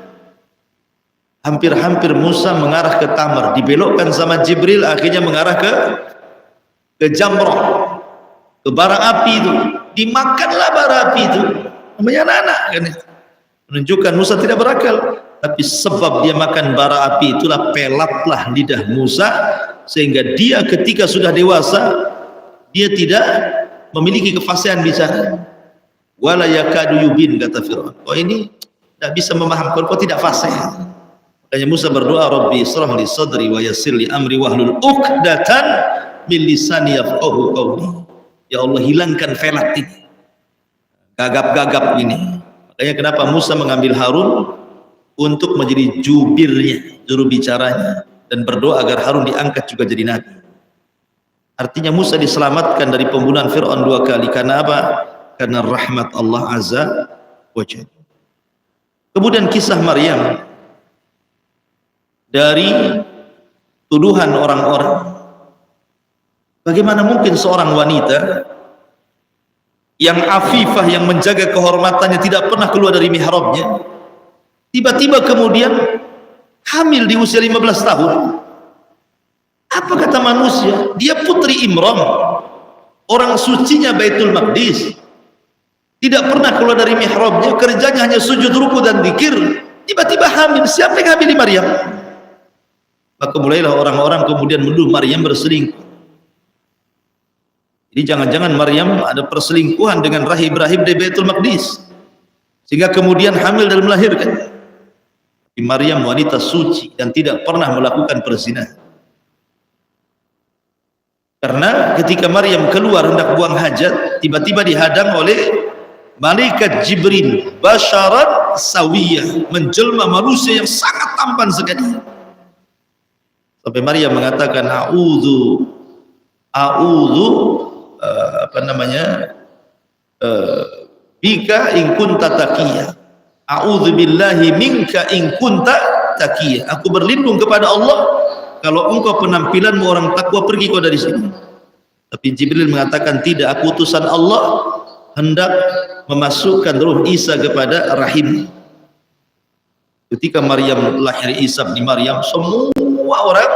Hampir-hampir Musa mengarah ke tamar, dibelokkan sama Jibril, akhirnya mengarah ke jamrah, ke bara api itu. Dimakanlah bara api itu, namanya anak-anak kan, menunjukkan Musa tidak berakal. Tapi sebab dia makan bara api, itulah pelatlah lidah Musa, sehingga dia ketika sudah dewasa, dia tidak memiliki kefasihan bicara. Wala yakadu yubin, kata Fir'aun. Oh, ini tidak bisa memahamkan, kau tidak fasih. Makanya Musa berdoa, Rabbi israh li sadri wa yassir li amri wahlul uqdatan min lisani yafqahu qawli. Ya Allah, hilangkan velat ini, gagap-gagap ini. Makanya kenapa Musa mengambil Harun untuk menjadi jubirnya, juru bicaranya, dan berdoa agar Harun diangkat juga jadi nabi. Artinya Musa diselamatkan dari pembunuhan Fir'aun 2 kali. Karena apa? Karena rahmat Allah Azza wa Jalla. Kemudian kisah Maryam, dari tuduhan orang-orang. Bagaimana mungkin seorang wanita yang afifah, yang menjaga kehormatannya, tidak pernah keluar dari mihrabnya, tiba-tiba kemudian hamil di usia 15 tahun. Apa kata manusia? Dia putri Imran, orang sucinya Baitul Maqdis, tidak pernah keluar dari mihrabnya, kerjanya hanya sujud, ruku dan zikir. Tiba-tiba hamil. Siapa yang hamil di Maryam? Maka mulailah orang-orang kemudian menuduh Maryam berselingkuh. Jadi jangan-jangan Maryam ada perselingkuhan dengan rahib-rahib di Baitul Maqdis, sehingga kemudian hamil dan melahirkan. Maryam wanita suci dan tidak pernah melakukan perzinahan. Karena ketika Maryam keluar hendak buang hajat, tiba-tiba dihadang oleh malaikat Jibril, basyaran sawiyah, menjelma manusia yang sangat tampan sekali. Sampai Maryam mengatakan a'udzu bika in kunta taqiyya, a'udzu billahi minka in kunta taqiyya. Aku berlindung kepada Allah, kalau engkau penampilanmu orang takwa, pergi kau dari sini. Tapi Jibril mengatakan tidak, aku utusan Allah hendak memasukkan ruh Isa kepada rahim. Ketika Maryam lahir Isa bin Maryam, semua orang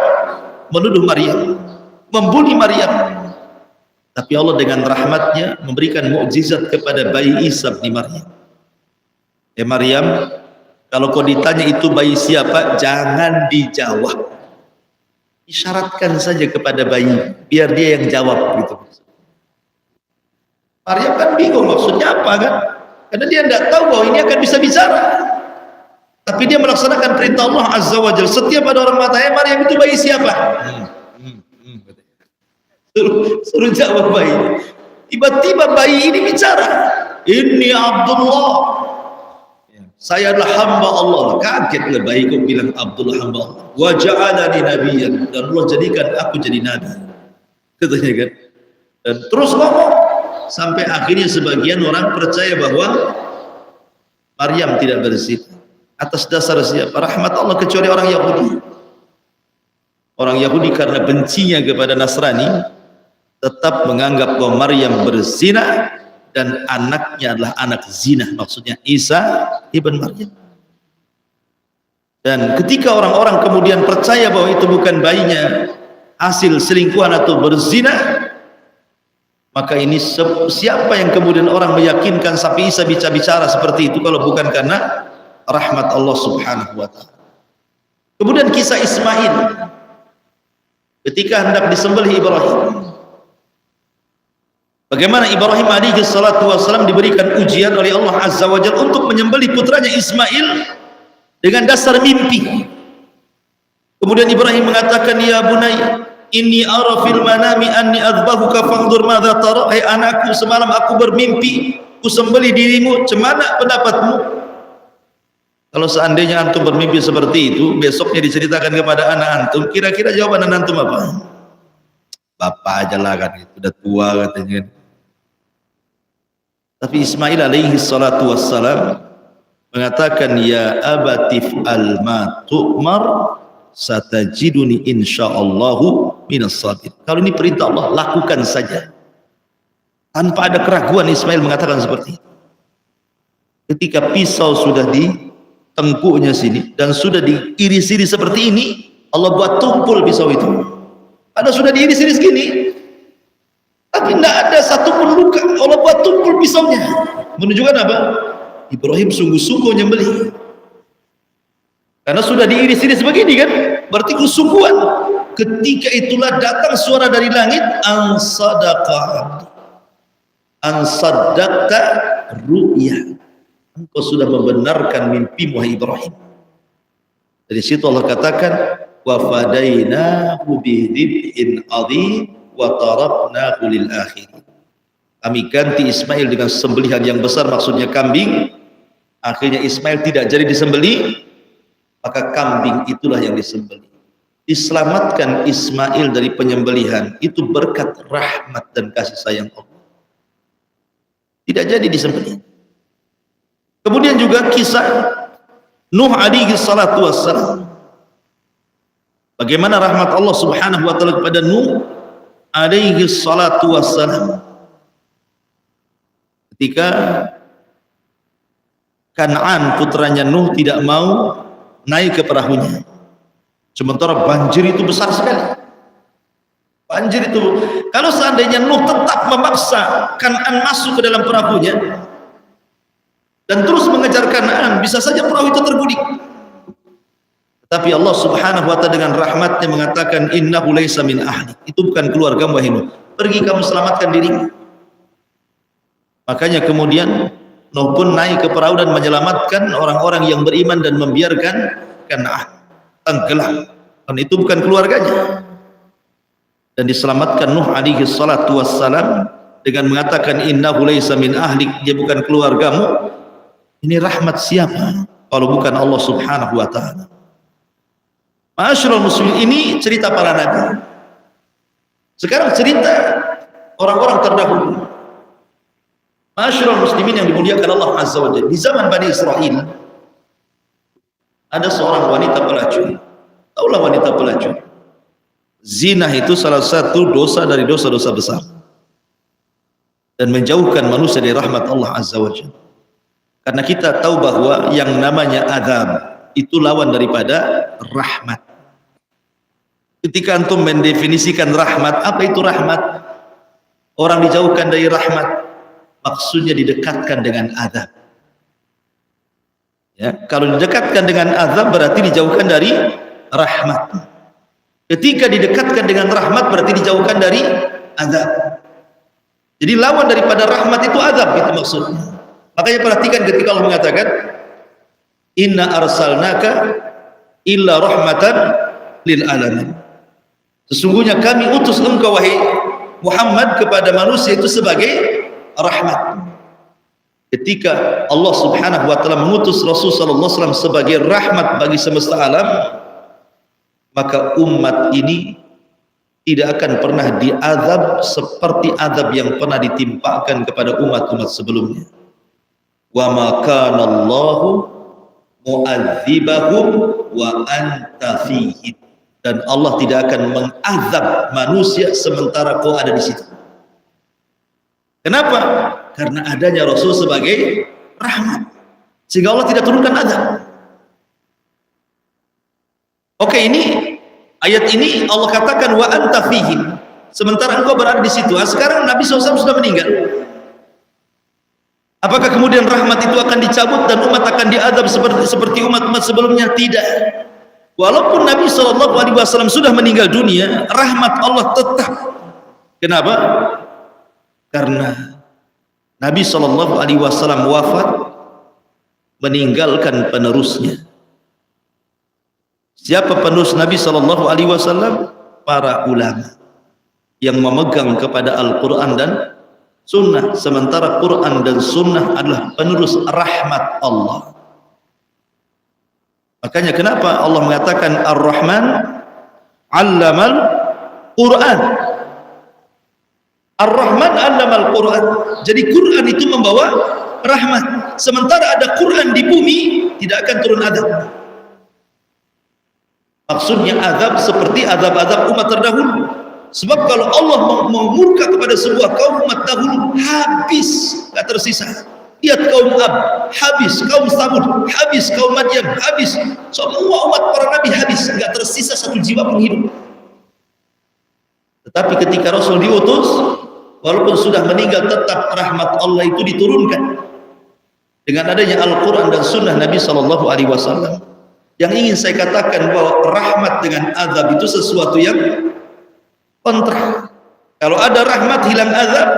menuduh Maryam, membuli Maryam. Tapi Allah dengan rahmatnya memberikan mukjizat kepada bayi Isa bin Maryam. Maryam, kalau kau ditanya itu bayi siapa, jangan dijawab. Isyaratkan saja kepada bayi, biar dia yang jawab gitu. Maryam kan bingung maksudnya apa kan? Karena dia tidak tahu bahwa ini akan bisa bicara. Tapi dia melaksanakan perintah Allah Azza wa Jalla. Setiap ada orang matanya, Maryam itu bayi siapa? Suruh jawab bayi. Tiba-tiba bayi ini bicara, Inni Abdullah, saya adalah hamba Allah. Kagetlah bayi kok bilang Abdullah hamba Allah. Wa ja'alani nabiyyan, dan Allah jadikan aku jadi nabi, katanya kan. Dan terus ngomong sampai akhirnya sebagian orang percaya bahwa Maryam tidak berzina. Atas dasar siapa? Rahmat Allah, kecuali orang Yahudi. Orang Yahudi karena bencinya kepada Nasrani tetap menganggap bahwa Maryam berzina dan anaknya adalah anak zina, maksudnya Isa ibn Maryam. Dan ketika orang-orang kemudian percaya bahwa itu bukan bayinya, hasil selingkuhan atau berzina, maka ini siapa yang kemudian orang meyakinkan sampai Isa bicara seperti itu kalau bukan karena rahmat Allah Subhanahu wa ta'ala. Kemudian kisah Ismail ketika hendak disembelih Ibrahim. Bagaimana Ibrahim alaihi salatu wassalam diberikan ujian oleh Allah Azza wa Jalla untuk menyembelih putranya Ismail dengan dasar mimpi. Kemudian Ibrahim mengatakan, ya bunai, inni ara fil manami anni adbahuka fanzur madza tara. Hai anakku, semalam aku bermimpi ku sembelih dirimu, cemana pendapatmu? Kalau seandainya antum bermimpi seperti itu, besoknya diceritakan kepada anak antum, kira-kira jawaban anak antum apa? Bapak aja lah kan, sudah tua katanya. Tapi Ismail alaihi salatu wassalam mengatakan, ya abatif al ma tu'mar satajiduni insyaallahu minas sabir. Kalau ini perintah Allah, lakukan saja. Tanpa ada keraguan Ismail mengatakan seperti itu. Ketika pisau sudah di tengkuknya sini dan sudah diiris-iris seperti ini, Allah buat tumpul pisau itu. Ada sudah diiris-iris gini, tapi tidak ada satupun luka. Allah buat tumpul pisaunya, menunjukkan apa? Ibrahim sungguh-sungguh nyembelih. Karena sudah diiris-iris begini kan, berarti kesungguhan. Ketika itulah datang suara dari langit, an saddaqta ru'ya, engkau sudah membenarkan mimpimu wahai Ibrahim. Dari situ Allah katakan, wa fadainahu bidhibhin adhim wa taraknahu lil akhirin. Kami ganti Ismail dengan sembelihan yang besar, maksudnya kambing. Akhirnya Ismail tidak jadi disembelih, maka kambing itulah yang disembelih. diselamatkan Ismail dari penyembelihan itu berkat rahmat dan kasih sayang Allah. Tidak jadi disembelih. Kemudian juga kisah Nuh alaihi salatu wassalam. Bagaimana rahmat Allah subhanahu wa ta'ala kepada Nuh alaihi salatu wassalam. Ketika Kan'an putranya Nuh tidak mau naik ke perahunya. Sementara banjir itu besar sekali. Banjir itu, kalau seandainya Nuh tetap memaksa Kan'an masuk ke dalam perahunya dan terus mengejar Kan'an, bisa saja perahu itu terguling. Tapi Allah subhanahu wa ta'ala dengan rahmatnya mengatakan, innahu laysa min ahli, itu bukan keluarga wahai Nuh, pergi kamu selamatkan dirimu. Makanya kemudian Nuh pun naik ke perahu dan menyelamatkan orang-orang yang beriman dan membiarkan Kan'an tenggelam, karena itu bukan keluarganya. Dan diselamatkan Nuh alaihi salatu wassalam dengan mengatakan innahu laysa min ahlik, dia bukan keluargamu. Ini rahmat siapa kalau bukan Allah subhanahu wa ta'ala? Ma'asyiral muslimin, ini cerita para nabi. Sekarang cerita orang-orang terdahulu. Ma'asyiral muslimin yang dimuliakan Allah azza wa jalla, di zaman Bani Israel ada seorang wanita pelacur. Taulah wanita pelacur. Zina itu salah satu dosa dari dosa-dosa besar dan menjauhkan manusia dari rahmat Allah azza wa jalla. Karena kita tahu bahwa yang namanya azab itu lawan daripada rahmat. Ketika antum mendefinisikan rahmat, apa itu rahmat? Orang dijauhkan dari rahmat, maksudnya didekatkan dengan azab. Ya, kalau didekatkan dengan azab berarti dijauhkan dari rahmat. Ketika didekatkan dengan rahmat berarti dijauhkan dari azab. Jadi lawan daripada rahmat itu azab, itu maksudnya. Makanya perhatikan ketika Allah mengatakan inna arsalnaka illa rahmatan lil alamin. Sesungguhnya kami utus engkau wahai Muhammad kepada manusia itu sebagai rahmat. Ketika Allah subhanahu wa ta'ala mengutus Rasul sallallahu alaihi wasallam sebagai rahmat bagi semesta alam, maka umat ini tidak akan pernah diazab seperti azab yang pernah ditimpakan kepada umat-umat sebelumnya. Wa ma kana Allahu mu'adzibahum wa anta fihim. Dan Allah tidak akan mengazab manusia sementara kau ada di situ. Kenapa? Karena adanya Rasul sebagai rahmat, sehingga Allah tidak turunkan azab. Oke, ini ayat ini Allah katakan wa anta fihim, sementara engkau berada di situ. Sekarang Nabi SAW sudah meninggal. Apakah kemudian rahmat itu akan dicabut dan umat akan diazab seperti umat-umat sebelumnya? Tidak. Walaupun Nabi SAW sudah meninggal dunia, rahmat Allah tetap. Kenapa? Karena Nabi SAW wafat meninggalkan penerusnya. Siapa penerus Nabi SAW? Para ulama yang memegang kepada Al-Quran dan Sunnah. Sementara Quran dan Sunnah adalah penerus rahmat Allah. Makanya kenapa Allah mengatakan Ar-Rahman 'allamal Quran. Ar-Rahman 'allamal Quran. Jadi Quran itu membawa rahmat. Sementara ada Quran di bumi, tidak akan turun azab. Maksudnya azab seperti azab-azab umat terdahulu. Sebab kalau Allah memurka kepada sebuah kaum umat dahulu, habis, tak tersisa. Lihat kaum Ab, habis, kaum Samud, habis, kaum Madyan, habis, semua umat para nabi habis, enggak tersisa satu jiwa pun hidup. Tetapi ketika Rasul diutus, walaupun sudah meninggal, tetap rahmat Allah itu diturunkan dengan adanya Al-Quran dan Sunnah Nabi SAW. Yang ingin saya katakan bahwa rahmat dengan azab itu sesuatu yang kontra. Kalau ada rahmat hilang azab,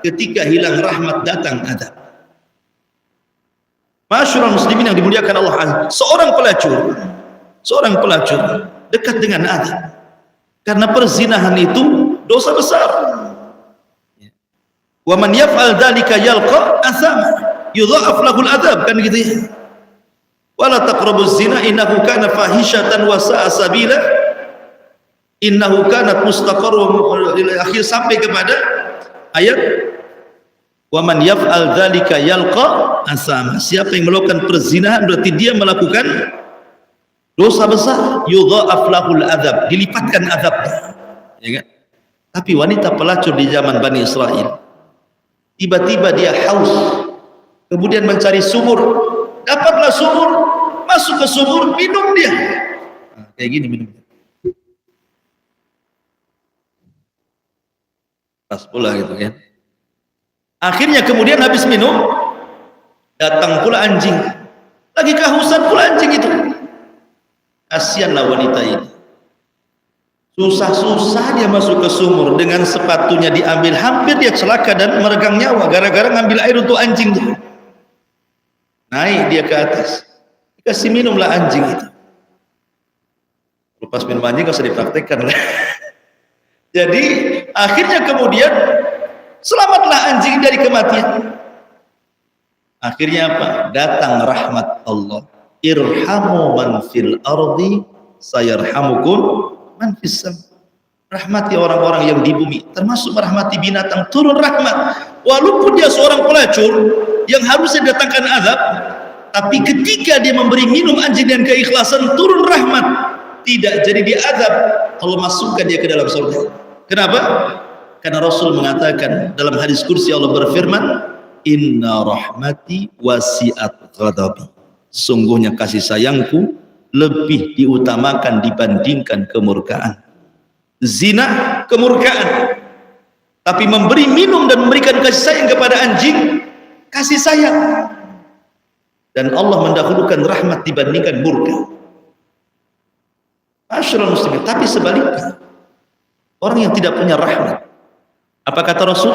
ketika hilang rahmat datang azab. Ma'asyiral muslimin yang dimuliakan Allah, seorang pelacur dekat dengan azab karena perzinahan itu dosa besar. Wa man yaf'al dzalika yalqa athama yudha'af lahul adzab, kan gitu ya. Wala taqrabuz zina innahu kana fahishatan wa sa'a sabila. innahu kanat mustaqarrun ila akhir sampai kepada ayat wa man yaf'al dzalika yalqa asama. Siapa yang melakukan perzinahan berarti dia melakukan dosa besar. Yudha'af lahul adzab, dilipatkan azabnya, ya kan? Tapi wanita pelacur di zaman Bani Israel, tiba-tiba dia haus, kemudian mencari sumur, dapatlah sumur, masuk ke sumur, minum dia. Nah, kayak gini minumnya. Pas pula gitu kan. Akhirnya kemudian habis minum, datang pula anjing. Lagi kehausan pula anjing itu. Kasihanlah wanita ini. Susah-susah dia masuk ke sumur, dengan sepatunya diambil, hampir dia celaka dan meregang nyawa gara-gara ngambil air untuk anjing itu. Naik dia ke atas, dikasih minumlah anjing itu. Lepas minum anjing gak usah dipraktekkan lah. Jadi akhirnya kemudian selamatlah anjing dari kematian. Akhirnya apa? Datang rahmat Allah. Irhamu man fil ardi sayarhamukum man fis sam. Rahmati orang-orang yang di bumi, termasuk merahmati binatang, turun rahmat. Walaupun dia seorang pelacur yang harusnya datangkan azab, tapi ketika dia memberi minum anjing dan keikhlasan, turun rahmat. Tidak jadi diazab, Allah masukkan dia ke dalam surga. Kenapa? Karena Rasul mengatakan dalam hadis kursi, Allah berfirman, inna rahmati wasi'at ghadabi. Sungguhnya kasih sayangku lebih diutamakan dibandingkan kemurkaan. Zina kemurkaan, tapi memberi minum dan memberikan kasih sayang kepada anjing, kasih sayang. Dan Allah mendahulukan rahmat dibandingkan murka. Masyaallah muslimin. Tapi sebaliknya, orang yang tidak punya rahmat, apa kata Rasul?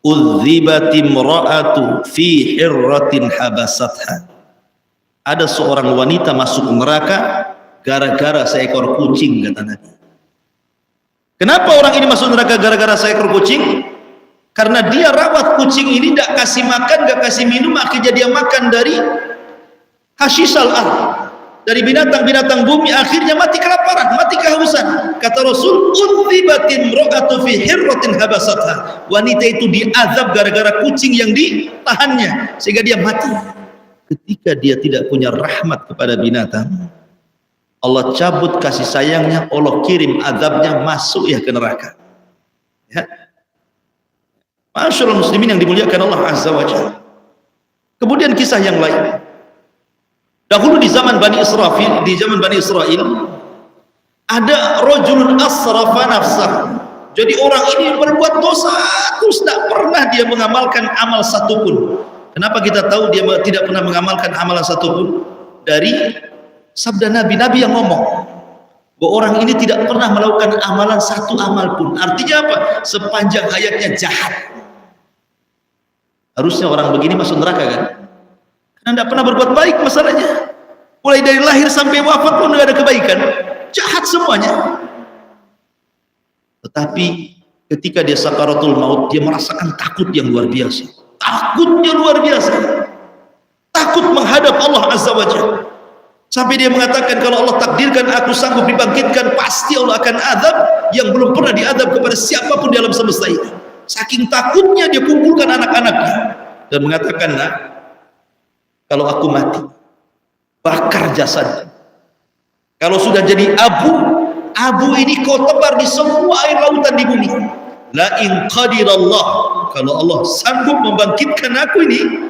Udzibatim ra'atu fi hirratin habasatha. Ada seorang wanita masuk neraka gara-gara seekor kucing, kata Nabi. Kenapa orang ini masuk neraka gara-gara seekor kucing? Karena dia rawat kucing ini, tidak kasih makan, tidak kasih minum, akhirnya dia makan dari hashisal ard, dari binatang-binatang bumi, akhirnya mati kelaparan, mati kehausan. Kata Rasul, udzibatin ra'atu fi hirratin habasatha. Wanita itu diazab gara-gara kucing yang ditahannya sehingga dia mati. Ketika dia tidak punya rahmat kepada binatang, Allah cabut kasih sayangnya, Allah kirim azabnya, masuk ya ke neraka. Ya. Masyaallah muslimin yang dimuliakan Allah Azza wa Jalla. Kemudian kisah yang lain. Dahulu di zaman Bani Israel, ada rajulun asrafa nafsah. Jadi orang ini berbuat dosa terus tidak pernah dia mengamalkan amal satupun. Kenapa kita tahu dia tidak pernah mengamalkan amalan satupun? Dari sabda Nabi yang ngomong bahwa orang ini tidak pernah melakukan amalan satu amal pun. Artinya apa? Sepanjang hayatnya jahat. Harusnya orang begini masuk neraka kan? Karena tidak pernah berbuat baik masalahnya. Mulai dari lahir sampai wafat pun tidak ada kebaikan. Jahat semuanya. Tetapi ketika dia sakaratul maut, dia merasakan takut yang luar biasa. Takutnya luar biasa. Takut menghadap Allah Azza wa Jalla. Sampai dia mengatakan, kalau Allah takdirkan aku sanggup dibangkitkan, pasti Allah akan azab yang belum pernah diazab kepada siapapun di alam semesta ini. Saking takutnya dia kumpulkan anak-anaknya dan mengatakan, nah, kalau aku mati, bakar jasadnya. Kalau sudah jadi abu ini kau tebar di semua air lautan di bumi. La in qadirallah, kalau Allah sanggup membangkitkan aku ini,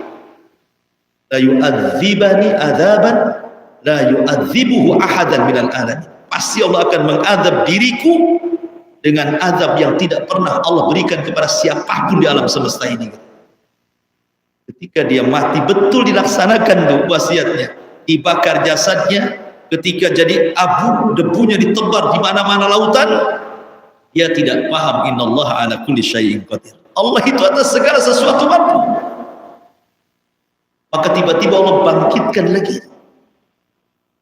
la yu'adzibani adzaban la yu'adzibuhu ahadan minal alamin. Pasti Allah akan mengazab diriku dengan azab yang tidak pernah Allah berikan kepada siapapun di alam semesta ini. Ketika dia mati, betul dilaksanakan tuh wasiatnya, dibakar jasadnya. Ketika jadi abu, debunya ditebar di mana-mana lautan, dia tidak paham innallaha ala kulli syai'in qadir. Allah itu atas segala sesuatu mampu. Maka tiba-tiba Allah bangkitkan lagi.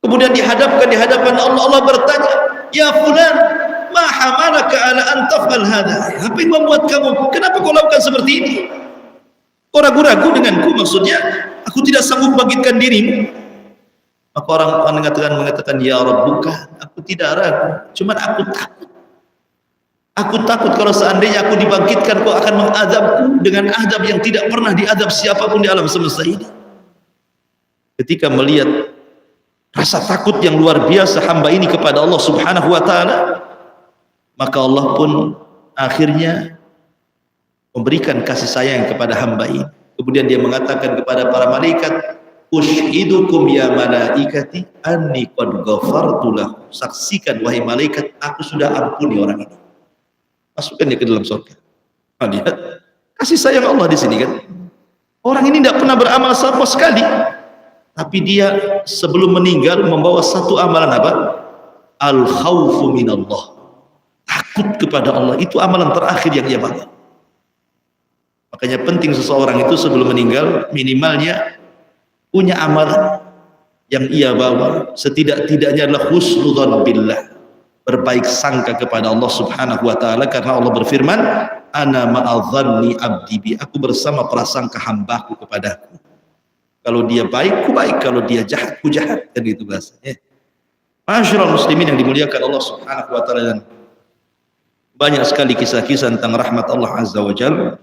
Kemudian dihadapkan di hadapan Allah. Allah bertanya, ya fulan, ma hamalaka ala an taf'al hadha? Apa yang membuat kamu, kenapa kau lakukan seperti ini? Kau ragu-ragu denganku, maksudnya aku tidak sanggup bangkitkan dirimu. Maka orang mengatakan ya Rabb, bukan, aku tidak ragu, cuman aku takut. Aku takut kalau seandainya aku dibangkitkan, kau akan mengazabku dengan azab yang tidak pernah diazab siapapun di alam semesta ini. Ketika melihat rasa takut yang luar biasa hamba ini kepada Allah Subhanahu wa taala, maka Allah pun akhirnya memberikan kasih sayang kepada hamba ini. Kemudian dia mengatakan kepada para malaikat, "Ushidukum ya malaikati anni qad ghafartu lahu." Saksikan wahai malaikat, aku sudah ampuni orang ini. Masukkan dia ke dalam surga. Nah, lihat kasih sayang Allah di sini kan. Orang ini tidak pernah beramal sama sekali, tapi dia sebelum meninggal membawa satu amalan apa? Al khaufu minallah. Takut kepada Allah, itu amalan terakhir yang ia bawa. Makanya penting seseorang itu sebelum meninggal minimalnya punya amalan yang ia bawa, setidak-tidaknya adalah husnudzan billah, berbaik sangka kepada Allah Subhanahu wa taala, karena Allah berfirman, ana ma'adhanni abdi bi, aku bersama prasangka hambaku kepadaku. Kalau dia baik, ku baik, kalau dia jahat, ku jahat, kan gitu bahasanya. Masyaallah muslimin yang dimuliakan Allah Subhanahu wa taala, dan banyak sekali kisah-kisah tentang rahmat Allah Azza wa Jalla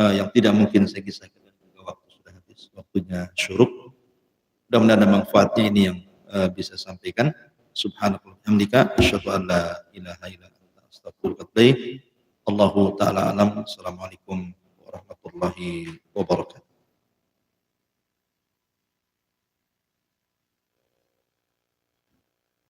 yang tidak mungkin saya kisahkan, juga waktu sudah habis, waktunya syuruk. Mudah-mudahan ada manfaatnya ini yang bisa sampaikan. Subhanallah hamdika asyhadu an la ilaha illa anta astaghfiruka wa atubu ilaik. Allahu taala alam. Assalamualaikum warahmatullahi wabarakatuh.